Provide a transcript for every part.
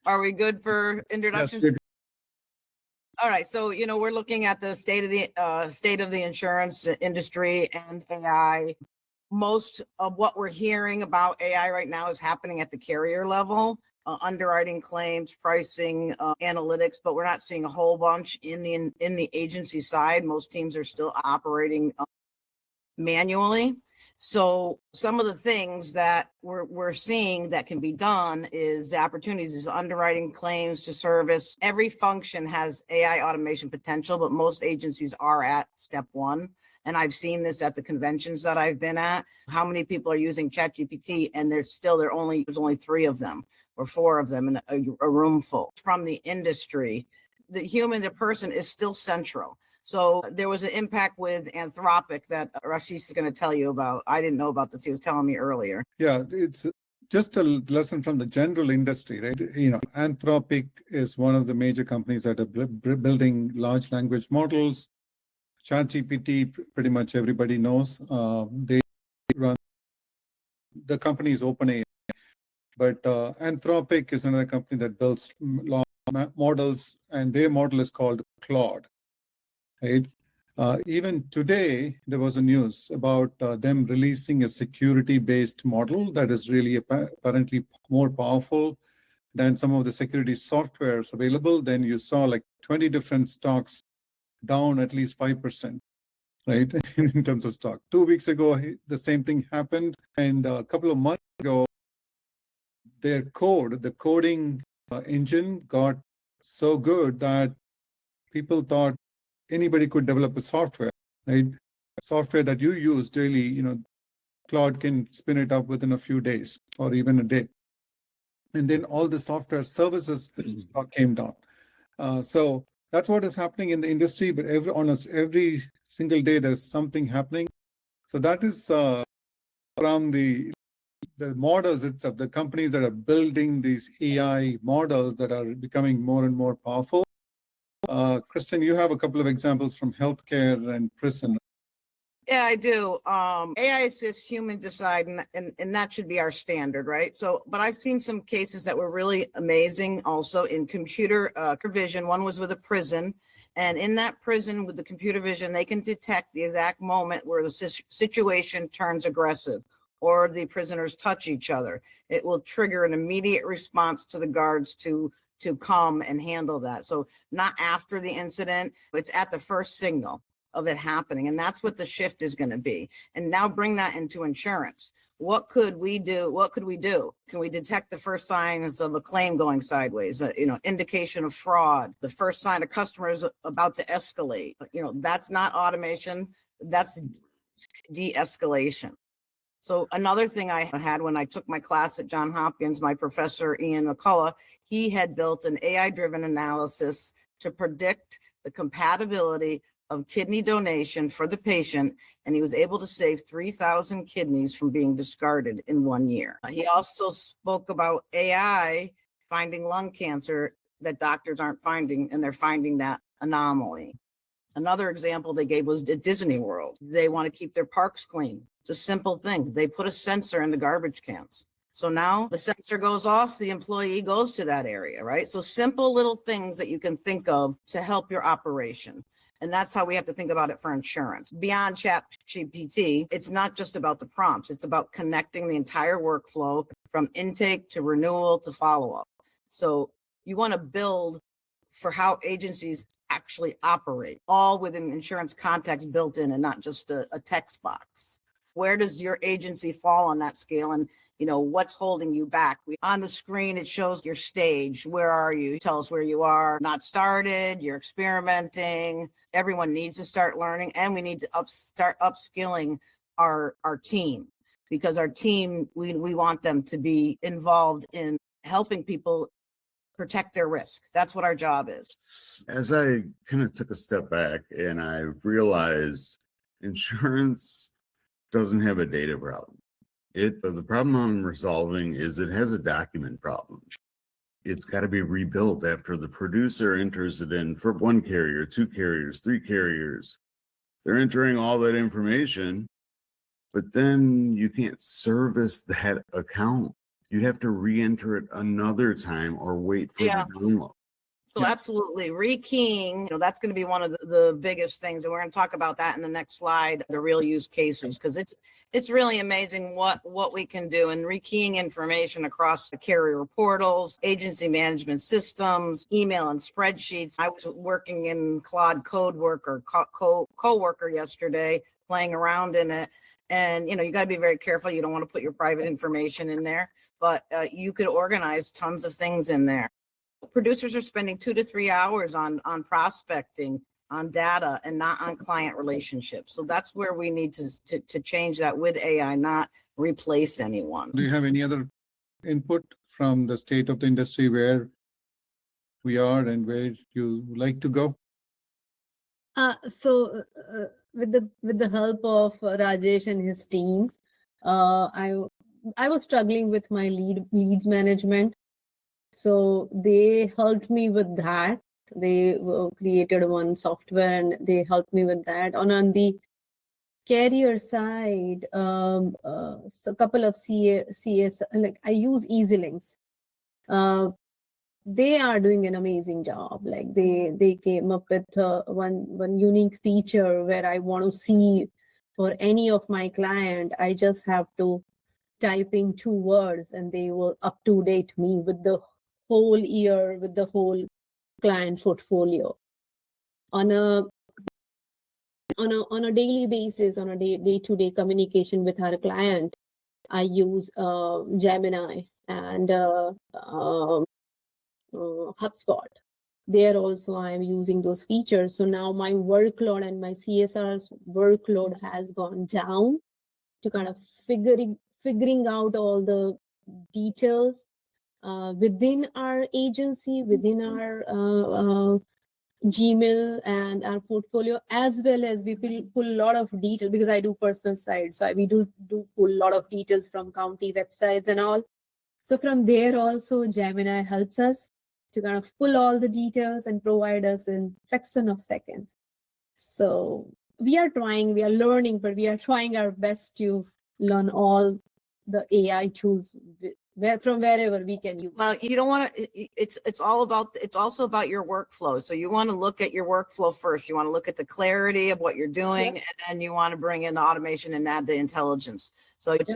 Are we good for introductions? Yes, All right, so we're looking at the state of the insurance industry and AI. Most of what we're hearing about AI right now is happening at the carrier level, underwriting claims, pricing, analytics, but we're not seeing a whole bunch in the agency side. Most teams are still operating manually. So some of the things that we're seeing that can be done is the opportunities is underwriting claims to service. Every function has AI automation potential, but most agencies are at step one. And I've seen this at the conventions that I've been at. How many people are using ChatGPT, and there's only 3 of them or 4 of them in a room full. From the industry, the human to person is still central. So there was an impact with Anthropic that Rashish is going to tell you about. I didn't know about this. He was telling me earlier. Yeah, it's just a lesson from the general industry, right? Anthropic is one of the major companies that are building large language models. ChatGPT, pretty much everybody knows. They run, the company is OpenAI, but Anthropic is another company that builds large models, and their model is called Claude. Right? Even today, there was a news about them releasing a security-based model that is really apparently more powerful than some of the security softwares available. Then you saw like 20 different stocks down at least 5%, right, in terms of stock. 2 weeks ago, the same thing happened. And a couple of months ago, the coding engine got so good that people thought anybody could develop a software, right? Software that you use daily, Claude can spin it up within a few days or even a day. And then all the software services stock came down. So that's what is happening in the industry, but every single day there's something happening. So that is from the models itself, the companies that are building these AI models that are becoming more and more powerful. Kristen, you have a couple of examples from healthcare and prison. Yeah, I do. AI assists human decide, and that should be our standard, right? So, but I've seen some cases that were really amazing also in computer vision. One was with a prison, and in that prison with the computer vision, they can detect the exact moment where the situation turns aggressive or the prisoners touch each other. It will trigger an immediate response to the guards to come and handle that. So not after the incident, it's at the first signal of it happening. And that's what the shift is going to be. And now bring that into insurance. What could we do? What could we do? Can we detect the first signs of a claim going sideways? Indication of fraud, the first sign a customer is about to escalate. That's not automation. That's de-escalation. So another thing I had when I took my class at Johns Hopkins, my professor, Ian McCullough, he had built an AI-driven analysis to predict the compatibility of kidney donation for the patient, and he was able to save 3,000 kidneys from being discarded in 1 year. He also spoke about AI finding lung cancer that doctors aren't finding, and they're finding that anomaly. Another example they gave was at Disney World. They want to keep their parks clean. It's a simple thing. They put a sensor in the garbage cans. So now the sensor goes off, the employee goes to that area, right? So simple little things that you can think of to help your operation. And that's how we have to think about it for insurance. Beyond ChatGPT, it's not just about the prompts. It's about connecting the entire workflow from intake to renewal to follow-up. So you want to build for how agencies actually operate, all within insurance context built in and not just a text box. Where does your agency fall on that scale? And what's holding you back? On the screen, it shows your stage. Where are you? Tell us where you are. Not started, you're experimenting. Everyone needs to start learning, and we need to start upskilling our team, because our team, we want them to be involved in helping people protect their risk. That's what our job is. As I kind of took a step back and I realized insurance doesn't have a data problem. The problem I'm resolving is it has a document problem. It's got to be rebuilt after the producer enters it in for 1 carrier, 2 carriers, 3 carriers. They're entering all that information, but then you can't service that account. you'd have to re-enter it another time or wait for Yeah. the download. So Yeah. absolutely, rekeying, that's going to be one of the biggest things, and we're going to talk about that in the next slide, the real use cases, because it's really amazing what we can do. And rekeying information across the carrier portals, agency management systems, email and spreadsheets. I was working in Claude Coworker yesterday, playing around in it, and you got to be very careful. You don't want to put your private information in there, but you could organize tons of things in there. Producers are spending 2 to 3 hours on prospecting, on data, and not on client relationships. So that's where we need to change that with AI, not replace anyone. Do you have any other input from the state of the industry where we are and where you would like to go? With the help of Rajesh and his team, I was struggling with my leads management. So they helped me with that. They created one software and they helped me with that. On the carrier side, so a couple of CS, like I use EasyLinks. They are doing an amazing job. Like they came up with one unique feature where I want to see for any of my client, I just have to type in 2 words and they will up to date me with the whole year, with the whole client portfolio. On a daily basis, on a day-to-day communication with our client, I use Gemini and HubSpot. There also I am using those features. So now my workload and my CSR's workload has gone down to kind of figuring out all the details within our agency, within our Gmail and our portfolio, as well as we pull a lot of detail because I do personal side. So we do pull a lot of details from county websites and all. So from there also Gemini helps us to kind of pull all the details and provide us in fraction of seconds. So we are learning, but we are trying our best to learn all the AI tools from wherever we can use. Well, you don't want to, it's also about your workflow. So you want to look at your workflow first. You want to look at the clarity of what you're doing, and then you want to bring in the automation and add the intelligence. So it's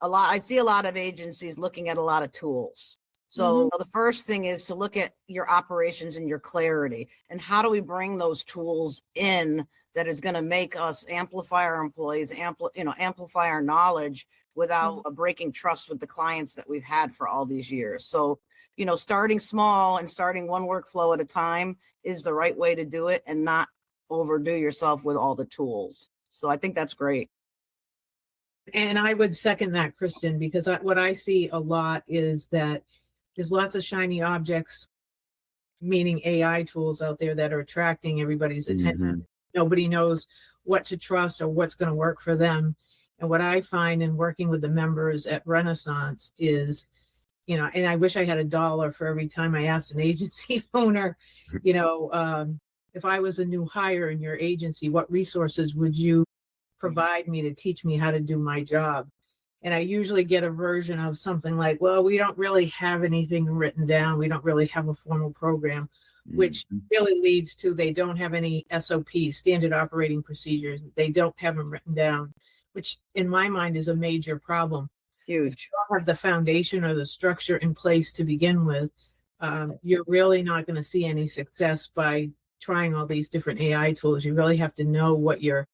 I see a lot of agencies looking at a lot of tools. So the first thing is to look at your operations and your clarity, and how do we bring those tools in that is going to make us amplify our employees, amplify our knowledge without breaking trust with the clients that we've had for all these years. So, starting small and starting one workflow at a time is the right way to do it, and not overdo yourself with all the tools. So I think that's great. And I would second that, Kristen, because what I see a lot is that there's lots of shiny objects, meaning AI tools out there that are attracting everybody's attention. Nobody knows what to trust or what's going to work for them. And what I find in working with the members at Renaissance is, and I wish I had $1 for every time I asked an agency owner, if I was a new hire in your agency, what resources would you provide me to teach me how to do my job? And I usually get a version of something like, well, we don't really have anything written down. We don't really have a formal program, which really leads to they don't have any SOPs, standard operating procedures. They don't have them written down, which in my mind is a major problem. Huge. If you don't have the foundation or the structure in place to begin with, you're really not going to see any success by trying all these different AI tools. You really have to know what your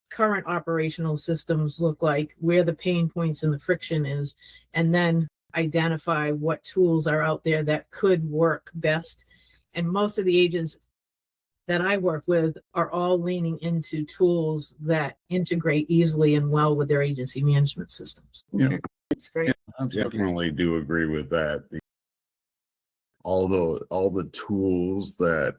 current operational systems look like, where the pain points and the friction is, and then identify what tools are out there that could work best. And most of the agents that I work with are all leaning into tools that integrate easily and well with their agency management systems. Yeah, It's great. absolutely. Definitely do agree with that. All the tools that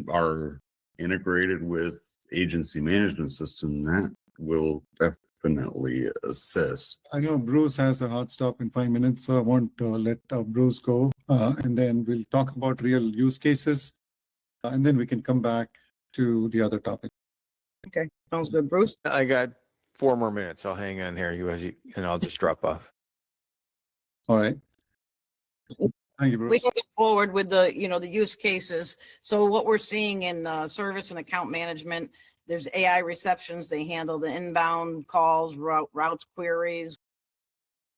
are integrated with agency management system, that will definitely assist. I know Bruce has a hard stop in 5 minutes, so I want to let Bruce go, and then we'll talk about real use cases, and then we can come back to the other topic. Okay, sounds good, Bruce. I got 4 more minutes. I'll hang on here, and I'll just drop off. All right. Thank you, We Bruce. can go forward with the, the use cases. So what we're seeing in service and account management, there's AI receptions. They handle the inbound calls, routes, queries,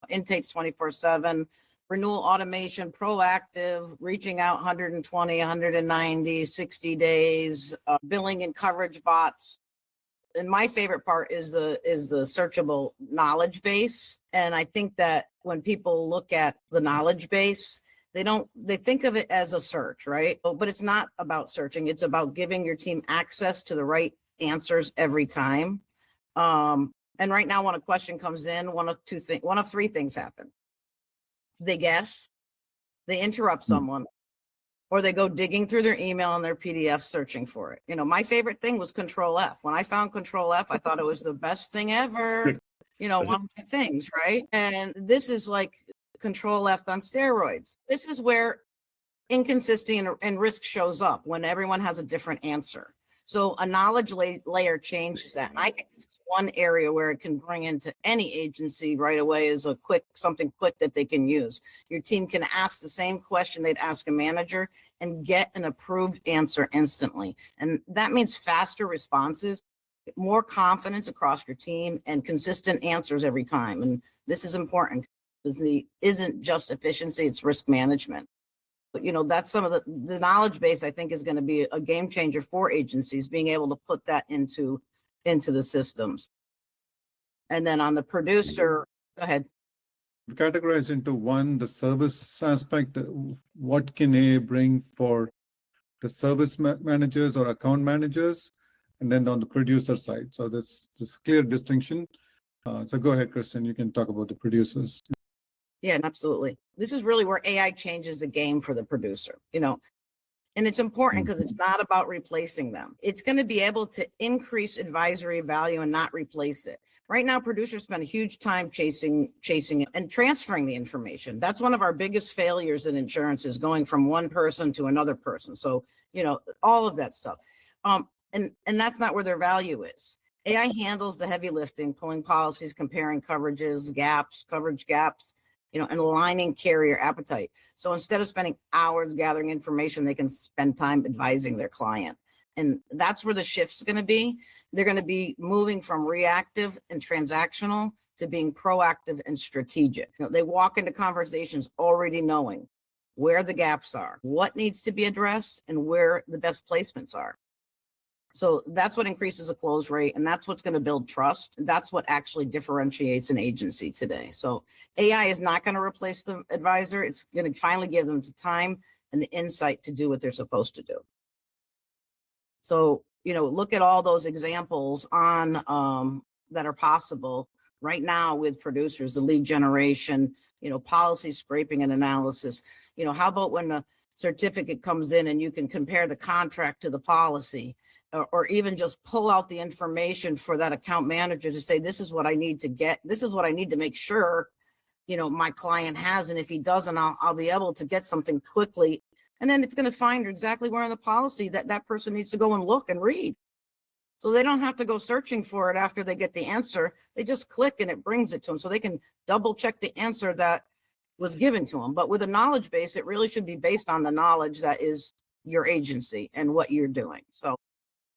intakes 24/7, renewal automation, proactive, reaching out 120, 190, 60 days, billing and coverage bots. And my favorite part is the searchable knowledge base. And I think that when people look at the knowledge base, they think of it as a search, right? But it's not about searching. It's about giving your team access to the right answers every time. And right now, when a question comes in, one of three things happen. They guess, they interrupt someone, or they go digging through their email and their PDF searching for it. My favorite thing was Control F. When I found Control F, I thought it was the best thing ever. One of the things, right? And this is like Control F on steroids. This is where inconsistency and risk shows up when everyone has a different answer. So a knowledge layer changes that. And I think this is one area where it can bring into any agency right away is something quick that they can use. Your team can ask the same question they'd ask a manager and get an approved answer instantly. And that means faster responses, more confidence across your team, and consistent answers every time. And this is important. This isn't just efficiency, it's risk management. But, that's some of the knowledge base I think is going to be a game changer for agencies, being able to put that into the systems. And then on the producer, go ahead. Categorize into one, the service aspect. What can AI bring for the service managers or account managers? And then on the producer side. So there's this clear distinction. So go ahead, Kristen, you can talk about the producers. Yeah, absolutely. This is really where AI changes the game for the producer, and it's important because it's not about replacing them. It's going to be able to increase advisory value and not replace it. Right now, producers spend a huge time chasing and transferring the information. That's one of our biggest failures in insurance, is going from one person to another person. So, all of that stuff. And that's not where their value is. AI handles the heavy lifting, pulling policies, comparing coverages, coverage gaps, and aligning carrier appetite. So instead of spending hours gathering information, they can spend time advising their client. And that's where the shift's going to be. They're going to be moving from reactive and transactional to being proactive and strategic. They walk into conversations already knowing where the gaps are, what needs to be addressed, and where the best placements are. So that's what increases the close rate, and that's what's going to build trust. That's what actually differentiates an agency today. So AI is not going to replace the advisor. It's going to finally give them the time and the insight to do what they're supposed to do. So, look at all those examples on that are possible right now with producers, the lead generation, policy scraping and analysis. How about when the certificate comes in and you can compare the contract to the policy? Or even just pull out the information for that account manager to say, this is what I need to get. This is what I need to make sure, my client has. And if he doesn't, I'll be able to get something quickly. And then it's going to find exactly where in the policy that person needs to go and look and read. So they don't have to go searching for it after they get the answer. They just click and it brings it to them. So they can double check the answer that was given to them. But with a knowledge base, it really should be based on the knowledge that is your agency and what you're doing. So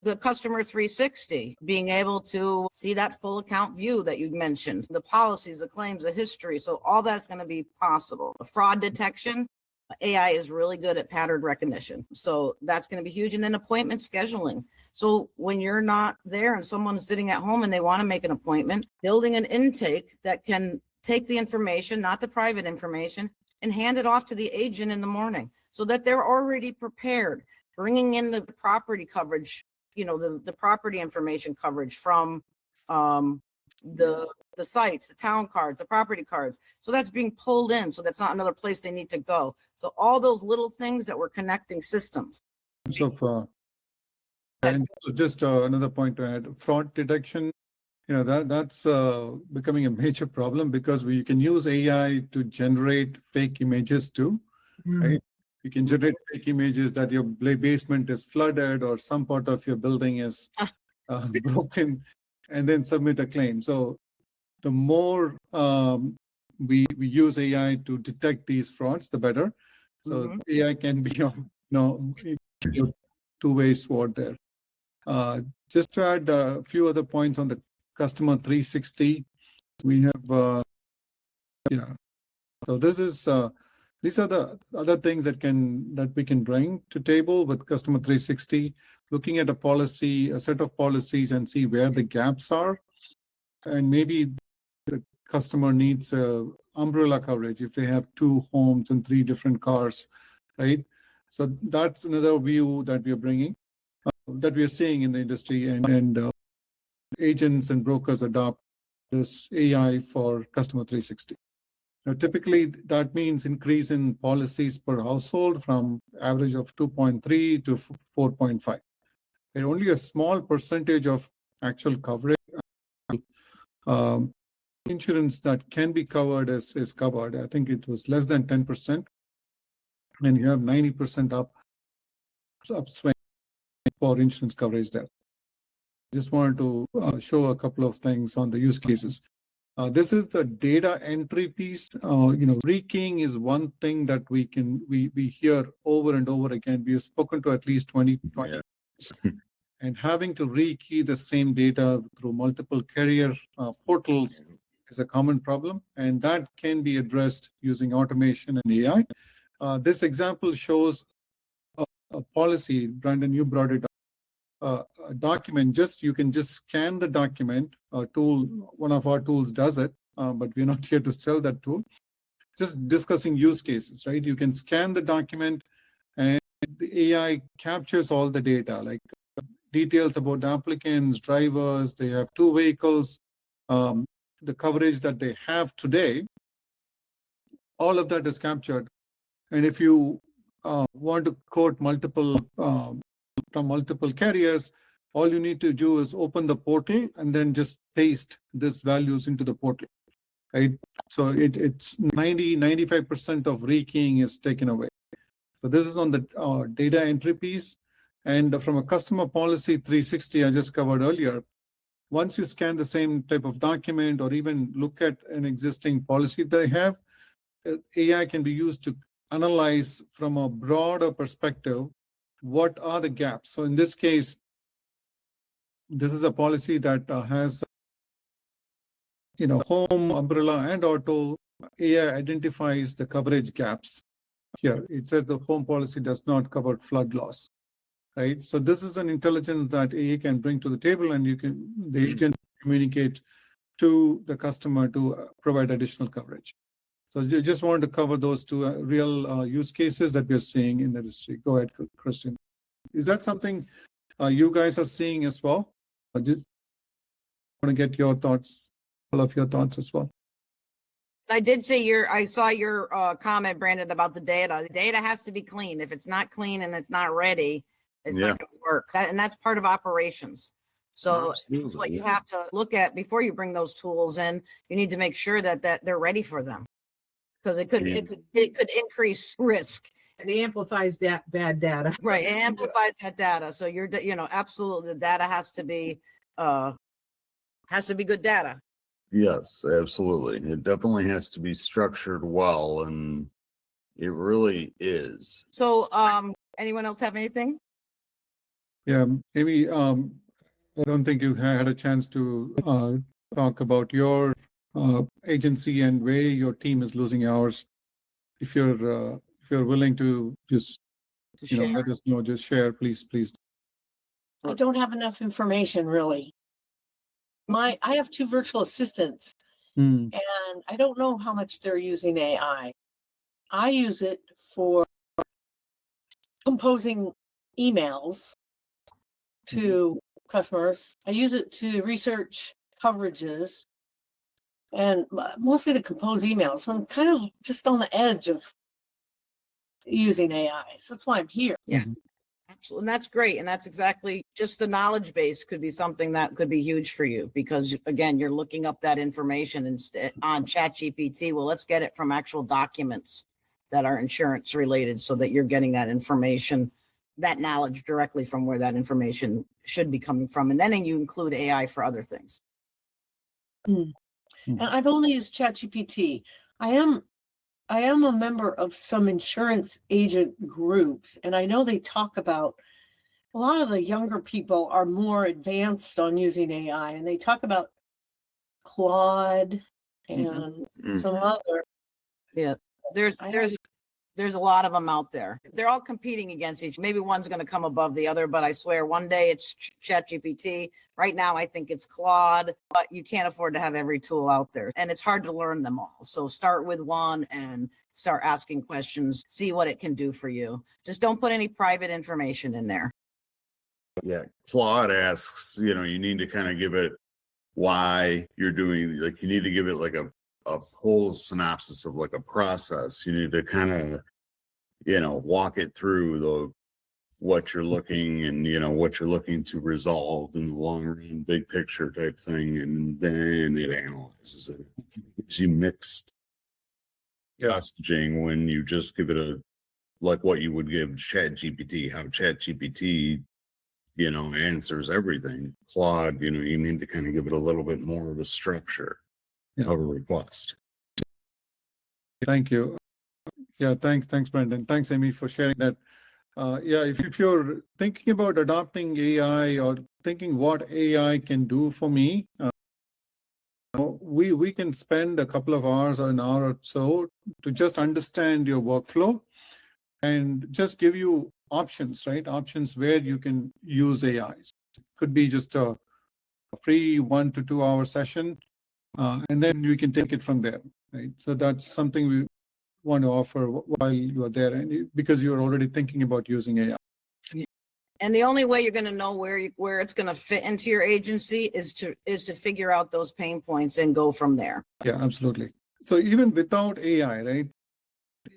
the customer 360, being able to see that full account view that you mentioned, the policies, the claims, the history. So all that's going to be possible. The fraud detection, AI is really good at pattern recognition. So that's going to be huge. And then appointment scheduling. So when you're not there and someone's sitting at home and they want to make an appointment, building an intake that can take the information, not the private information, and hand it off to the agent in the morning so that they're already prepared, bringing in the property coverage, the property information coverage from the sites, the town cards, the property cards. So that's being pulled in. So that's not another place they need to go. So all those little things that we're connecting systems. So, and just another point to add, fraud detection, that's becoming a major problem because you can use AI to generate fake images too, right? You can generate fake images that your basement is flooded or some part of your building is broken, and then submit a claim. So the more we use AI to detect these frauds, the better. So AI can be, a two-way sword there. Just to add a few other points on the customer 360, we have, so this is, these are the other things that we can bring to table with customer 360, looking at a policy, a set of policies, and see where the gaps are. And maybe the customer needs a umbrella coverage if they have 2 homes and 3 different cars, right? So that's another view that we are bringing, that we are seeing in the industry, and agents and brokers adopt this AI for customer 360. Now, typically, that means increase in policies per household from average of 2.3 to 4.5. And only a small percentage of actual coverage, insurance that can be covered is covered. I think it was less than 10%, and you have 90% upswing for insurance coverage there. Just wanted to show a couple of things on the use cases. This is the data entry piece. Rekeying is one thing that we hear over and over again. We have spoken to at least 20. Yeah. And having to rekey the same data through multiple carrier portals is a common problem, and that can be addressed using automation and AI. This example shows a policy. Brandon, you brought it up. A document, you can just scan the document. One of our tools does it, but we're not here to sell that tool. Just discussing use cases, right? You can scan the document, and the AI captures all the data, like details about the applicants, drivers, they have 2 vehicles, the coverage that they have today. All of that is captured. And if you want to quote from multiple carriers, all you need to do is open the portal and then just paste these values into the portal, right? So it's 95% of rekeying is taken away. So this is on the data entry piece. And from a customer policy 360 I just covered earlier, once you scan the same type of document or even look at an existing policy they have, AI can be used to analyze from a broader perspective what are the gaps. So in this case, this is a policy that has home, umbrella, and auto. AI identifies the coverage gaps. Here it says the home policy does not cover flood loss, right? So this is an intelligence that AI can bring to the table, and the agent communicate to the customer to provide additional coverage. So you just wanted to cover those 2 real use cases that we're seeing in the industry. Go ahead, Christian. Is that something you guys are seeing as well? I just want to get your thoughts, all of your thoughts as well. I did see I saw your comment, Brandon, about the data. The data has to be clean. If it's not clean and it's not ready, it's not going to work. And that's part of operations. So that's what you have to look at before you bring those tools in. You need to make sure that they're ready for them, because it could increase risk. It amplifies that bad data. Right, it amplifies that data. So absolutely, the data has to be good data. Yes, absolutely. It definitely has to be structured well, and it really is. So, anyone else have anything? Yeah, maybe I don't think you had a chance to talk about your agency and where your team is losing hours. If you're willing to just let us know, just share, please. I don't have enough information, really. I have 2 virtual assistants, and I don't know how much they're using AI. I use it for composing emails to customers. I use it to research coverages, and mostly to compose emails. So I'm kind of just on the edge of using AI. So that's why I'm here. Yeah, absolutely. And that's great. And that's exactly, just the knowledge base could be something that could be huge for you, because again, you're looking up that information on ChatGPT. Well, let's get it from actual documents that are insurance related, so that you're getting that information, that knowledge directly from where that information should be coming from. And then you include AI for other things. And I've only used ChatGPT. I am a member of some insurance agent groups, and I know they talk about a lot of the younger people are more advanced on using AI, and they talk about Claude and Mhm. some other. Yeah, there's I there's there's a lot of them out there. They're all competing against each. Maybe one's going to come above the other, but I swear one day it's ChatGPT. Right now, I think it's Claude, but you can't afford to have every tool out there, and it's hard to learn them all. So start with one and start asking questions. See what it can do for you. Just don't put any private information in there. Yeah, Claude asks, you know, you need to kind of give it why you're doing, like, you need to give it like a whole synopsis of like a process. You need to kind of, you know, walk it through what you're looking and, you know, what you're looking to resolve in the long run, big picture type thing. And then it analyzes it. It gives you mixed messaging when you just give it like what you would give ChatGPT, how ChatGPT, you know, answers everything. Claude, you know, you need to kind of give it a little bit more of a structure of a request. Thank you. Yeah, thanks, Brendan. Thanks, Amy, for sharing that. Yeah, if you're thinking about adopting AI or thinking what AI can do for me, we can spend a couple of hours or an hour or so to just understand your workflow and just give you options, right? Options where you can use AI. Could be just a free 1 to 2 hour session, and then you can take it from there, right? So that's something we want to offer while you are there, and because you're already thinking about using AI. And the only way you're going to know where it's going to fit into your agency is to figure out those pain points and go from there. Yeah, absolutely. So even without AI, right?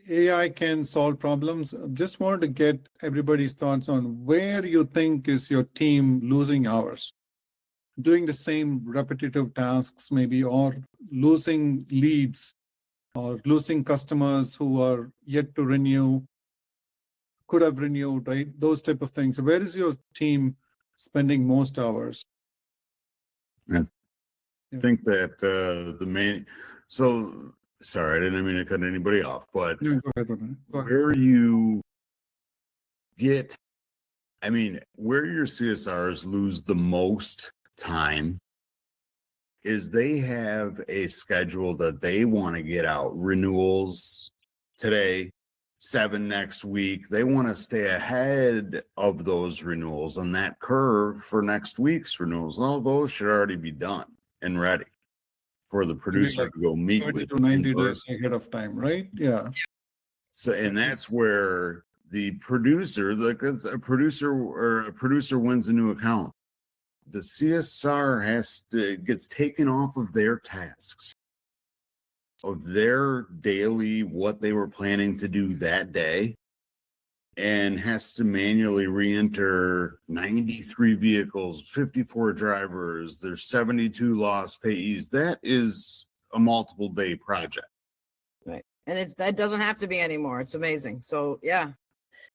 AI can solve problems. Just wanted to get everybody's thoughts on where you think is your team losing hours, doing the same repetitive tasks maybe, or losing leads, or losing customers who are yet to renew, could have renewed, right? Those type of things. Where is your team spending most hours? I think that the main, so sorry, I didn't mean to cut anybody off, but No, go ahead, Brendan. Go ahead. where you get, I mean, where your CSRs lose the most time is they have a schedule that they want to get out, renewals today, 7 next week. They want to stay ahead of those renewals on that curve for next week's renewals. All those should already be done and ready for the producer like to go meet 30 with to 90 in days person. ahead of time, right? Yeah. So, and that's where the producer, like a producer wins a new account. The CSR gets taken off of their tasks, of their daily, what they were planning to do that day, and has to manually re-enter 93 vehicles, 54 drivers, there's 72 lost payees. That is a multiple day project. Right. And that doesn't have to be anymore. It's amazing. So yeah,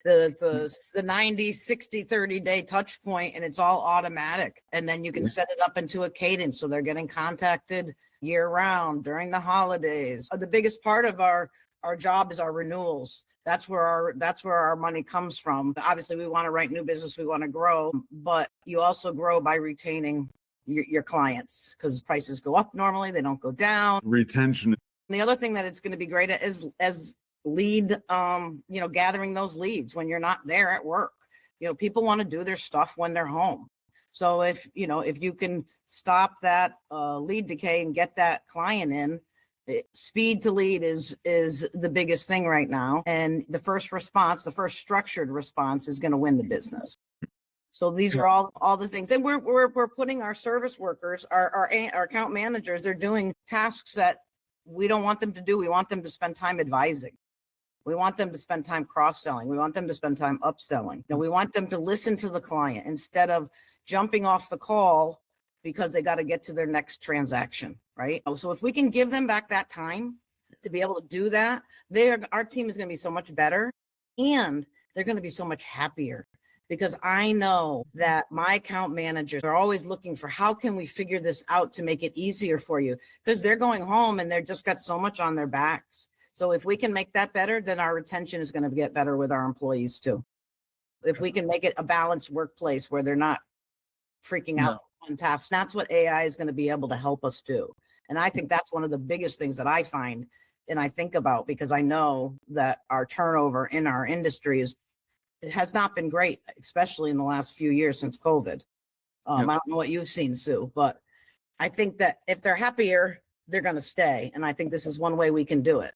the 90, 60, 30 day touch point, and it's all automatic. And then you can set it up into a cadence. So they're getting contacted year round during the holidays. The biggest part of our job is our renewals. That's where our money comes from. Obviously, we want to write new business. We want to grow, but you also grow by retaining your clients, because prices go up normally. They don't go down. Retention. The other thing that it's going to be great at is as lead, gathering those leads when you're not there at work. People want to do their stuff when they're home. So if you can stop that lead decay and get that client in, speed to lead is the biggest thing right now. And the first structured response is going to win the business. So these are all the things. And we're putting our service workers, our account managers, they're doing tasks that we don't want them to do. We want them to spend time advising. We want them to spend time cross-selling. We want them to spend time upselling. We want them to listen to the client instead of jumping off the call because they got to get to their next transaction, right? So if we can give them back that time to be able to do that, our team is going to be so much better, and they're going to be so much happier, because I know that my account managers are always looking for how can we figure this out to make it easier for you, because they're going home and they're just got so much on their backs. So if we can make that better, then our retention is going to get better with our employees too. If we can make it a balanced workplace where they're not freaking out on tasks, that's what AI is going to be able to help us do. And I think that's one of the biggest things that I find and I think about, because I know that our turnover in our industry it has not been great, especially in the last few years since COVID. I don't know what you've seen, Sue, but I think that if they're happier, they're going to stay. And I think this is one way we can do it.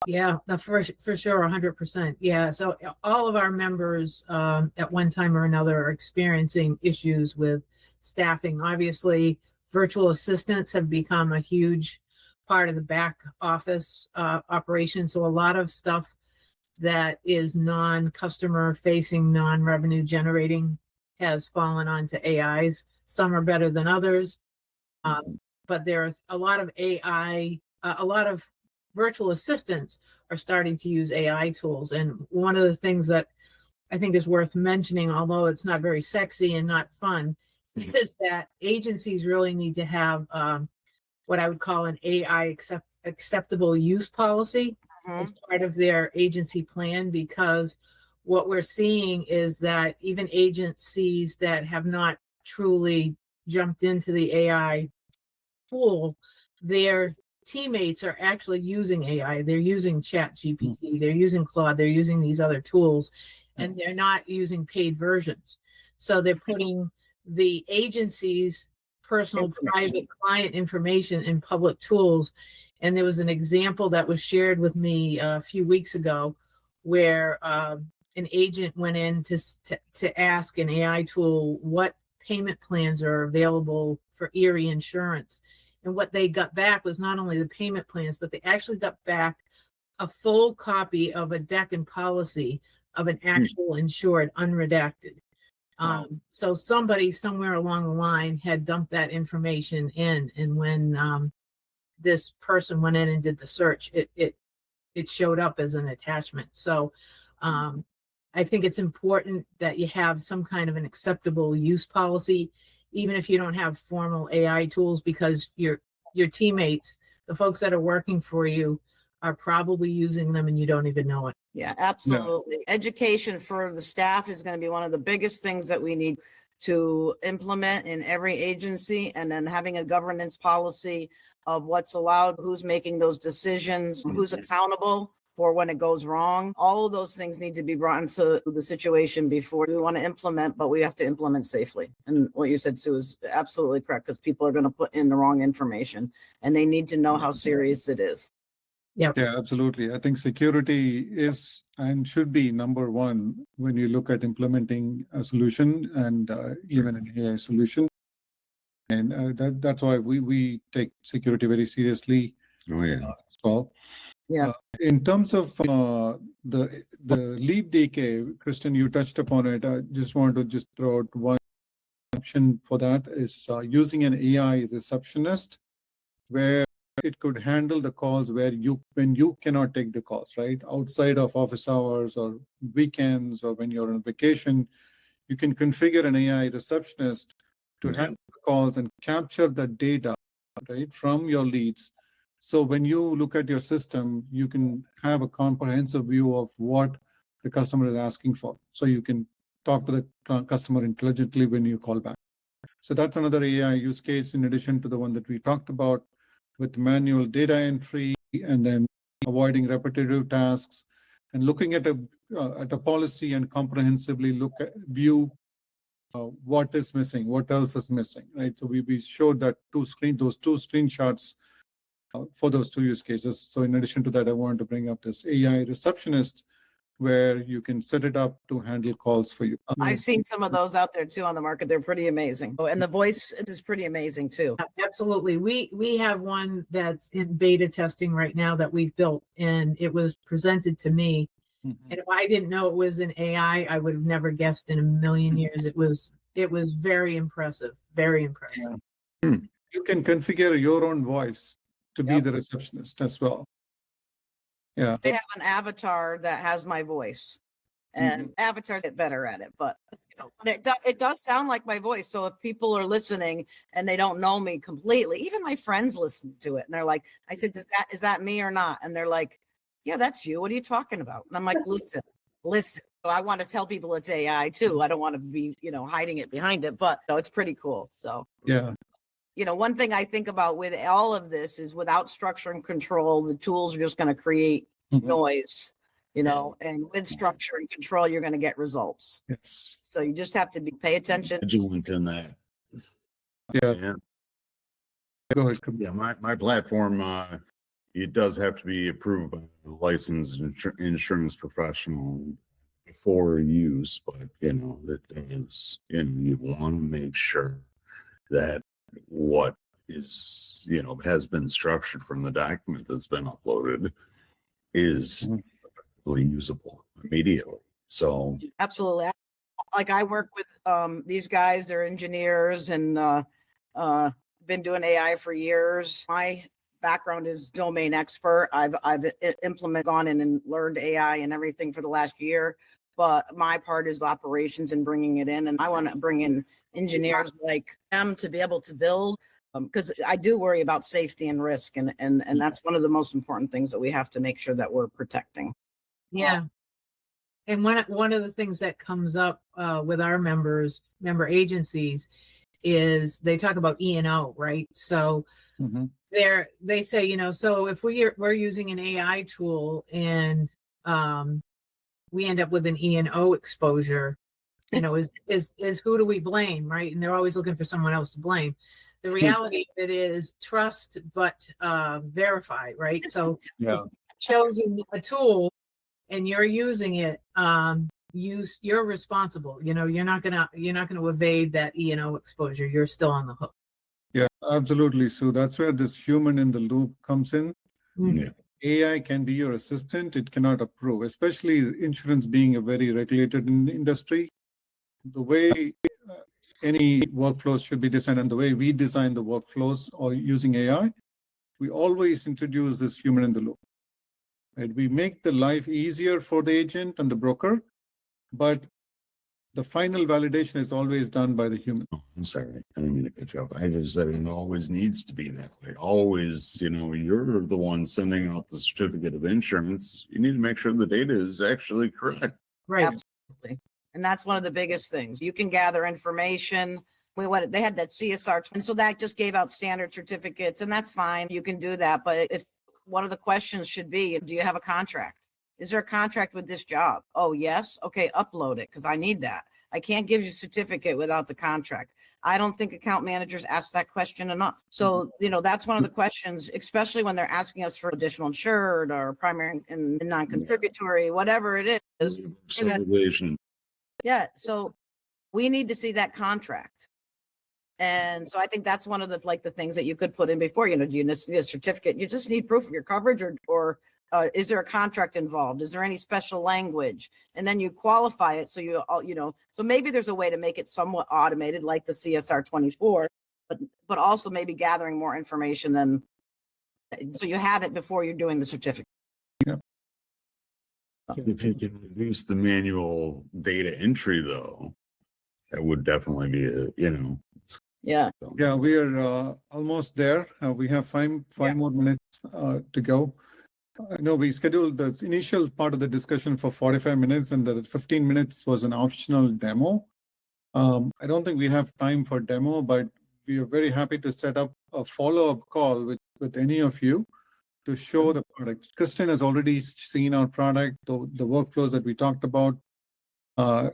Yeah, for sure, 100%. Yeah, so all of our members at one time or another are experiencing issues with staffing. Obviously, virtual assistants have become a huge part of the back office operation. So a lot of stuff that is non-customer facing, non-revenue generating has fallen onto AIs. Some are better than others, but there are a lot of AI, a lot of virtual assistants are starting to use AI tools. And one of the things that I think is worth mentioning, although it's not very sexy and not fun, is that agencies really need to have what I would call an AI acceptable use policy as part of their agency plan, because what we're seeing is that even agencies that have not truly jumped into the AI pool, their teammates are actually using AI. They're using Chat GPT, they're using Claude, they're using these other tools, and they're not using paid versions. So they're putting the agency's personal private client information in public tools. And there was an example that was shared with me a few weeks ago where an agent went in to ask an AI tool what payment plans are available for Erie Insurance. And what they got back was not only the payment plans, but they actually got back a full copy of a deck and policy of an actual insured, unredacted. So somebody somewhere along the line had dumped that information in, and when this person went in and did the search, it showed up as an attachment. So I think it's important that you have some kind of an acceptable use policy, even if you don't have formal AI tools, because your teammates, the folks that are working for you, are probably using them and you don't even know it. Yeah, absolutely. Education for the staff is going to be one of the biggest things that we need to implement in every agency, and then having a governance policy of what's allowed, who's making those decisions, who's accountable for when it goes wrong. All of those things need to be brought into the situation before we want to implement, but we have to implement safely. And what you said, Sue, is absolutely correct, because people are going to put in the wrong information and they need to know how serious it is. Yeah, absolutely. I think security is and should be number one when you look at implementing a solution, and even an AI solution. And that's why we take security very seriously. Oh yeah. As well. Yeah. In terms of the leave decay, Kristen, you touched upon it. I just want to throw out one option for that is using an AI receptionist, where it could handle the calls when you cannot take the calls, right? Outside of office hours or weekends, or when you're on vacation, you can configure an AI receptionist to handle the calls and capture the data, right, from your leads. So when you look at your system, you can have a comprehensive view of what the customer is asking for. So you can talk to the customer intelligently when you call back. So that's another AI use case in addition to the one that we talked about, with manual data entry and then avoiding repetitive tasks, and looking at a policy and comprehensively view what is missing, what else is missing, right? So we showed that those two screenshots for those two use cases. So in addition to that, I wanted to bring up this AI receptionist, where you can set it up to handle calls for you. I've seen some of those out there too on the market. They're pretty amazing. Oh, and the voice is pretty amazing too. Absolutely. We have one that's in beta testing right now that we've built, and it was presented to me. And if I didn't know it was an AI, I would have never guessed in a million years. It was very impressive. Very impressive. Yeah. You can configure your own voice to be the receptionist as well. Yeah. They have an avatar that has my voice. and avatars get better at it. But it does sound like my voice. So if people are listening and they don't know me completely, even my friends listen to it and they're like, I said, is that me or not? And they're like, yeah, that's you. What are you talking about? And I'm like, listen. So I want to tell people it's AI too. I don't want to be, hiding it behind it, but it's pretty cool. So Yeah. One thing I think about with all of this is without structure and control, the tools are just going to create noise, and with structure and control, you're going to get results. Yes. So you just have to pay attention. Vigilant in that. Yeah. Go ahead. Yeah, my platform, it does have to be approved by a licensed insurance professional before use, but it is, you want to make sure that what is, has been structured from the document that's been uploaded is really usable immediately. So Absolutely. Like I work with these guys, they're engineers and been doing AI for years. My background is domain expert. I've gone in and learned AI and everything for the last year, but my part is operations and bringing it in. And I want to bring in engineers like them to be able to build, because I do worry about safety and risk, and that's one of the most important things that we have to make sure that we're protecting. Yeah. And one of the things that comes up with our member agencies is they talk about E&O, right? So they say, so if we're using an AI tool and we end up with an E&O exposure, is who do we blame, right? And they're always looking for someone else to blame. The reality of it is trust but verify, right? So choosing a tool and you're using it, you're responsible. You're not gonna evade that E&O exposure. You're still on the hook. Yeah, absolutely. So that's where this human in the loop comes in. yeah. AI can be your assistant. It cannot approve, especially insurance being a very regulated industry. The way any workflows should be designed and the way we design the workflows or using AI, we always introduce this human in the loop. Right? We make the life easier for the agent and the broker, but the final validation is always done by the human. Oh, I'm sorry. I didn't mean to cut you off. I just said it always needs to be that way. Always, you're the one sending out the certificate of insurance. You need to make sure the data is actually correct. Right. Absolutely. And that's one of the biggest things. You can gather information. They had that CSR, and so that just gave out standard certificates, and that's fine. You can do that. But if one of the questions should be, do you have a contract? Is there a contract with this job? Oh, yes. Okay, upload it because I need that. I can't give you a certificate without the contract. I don't think account managers ask that question enough. So, that's one of the questions, especially when they're asking us for additional insured or primary and non-contributory, whatever it is. Segregation. Yeah. So we need to see that contract. And so I think that's one of the things that you could put in before, do you need a certificate? You just need proof of your coverage or is there a contract involved? Is there any special language? And then you qualify it. So so maybe there's a way to make it somewhat automated like the CSR 24, but also maybe gathering more information so you have it before you're doing the certificate. Yeah. If you can reduce the manual data entry though, that would definitely be Yeah. Yeah, we are almost there. We have five more minutes to go. I know we scheduled the initial part of the discussion for 45 minutes and the 15 minutes was an optional demo. I don't think we have time for demo, but we are very happy to set up a follow-up call with any of you to show the product. Kristen has already seen our product, the workflows that we talked about. I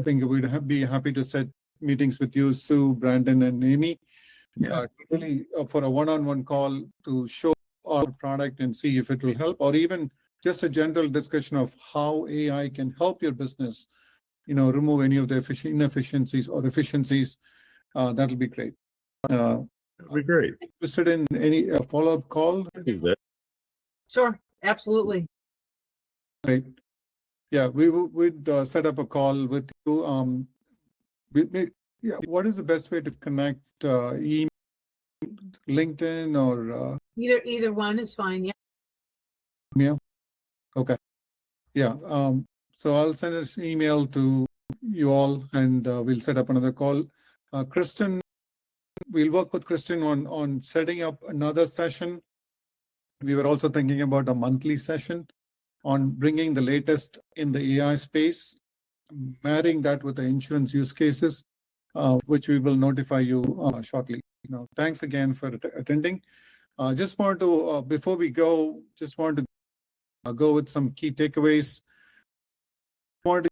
think we'd be happy to set meetings with you, Sue, Brandon, and Amy, really for a one-on-one call to show our product and see if it will help, or even just a general discussion of how AI can help your business, remove any of the inefficiencies or efficiencies. That'll be great. that'd be great. Interested in any follow-up call? Sure. Absolutely. Great. Yeah, we'd set up a call with you. What is the best way to connect? Email, LinkedIn, or Either one is fine. Yeah. email? Okay. Yeah. So I'll send an email to you all, and we'll set up another call. Kristen, we'll work with Kristen on setting up another session. We were also thinking about a monthly session on bringing the latest in the AI space, marrying that with the insurance use cases, which we will notify you shortly. Thanks again for attending. Just want to, before we go, just want to go with some key takeaways. Want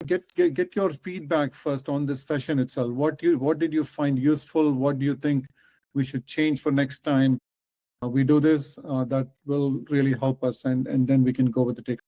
to get your feedback first on this session itself. What did you find useful? What do you think we should change for next time we do this? That will really help us, and then we can go with the take.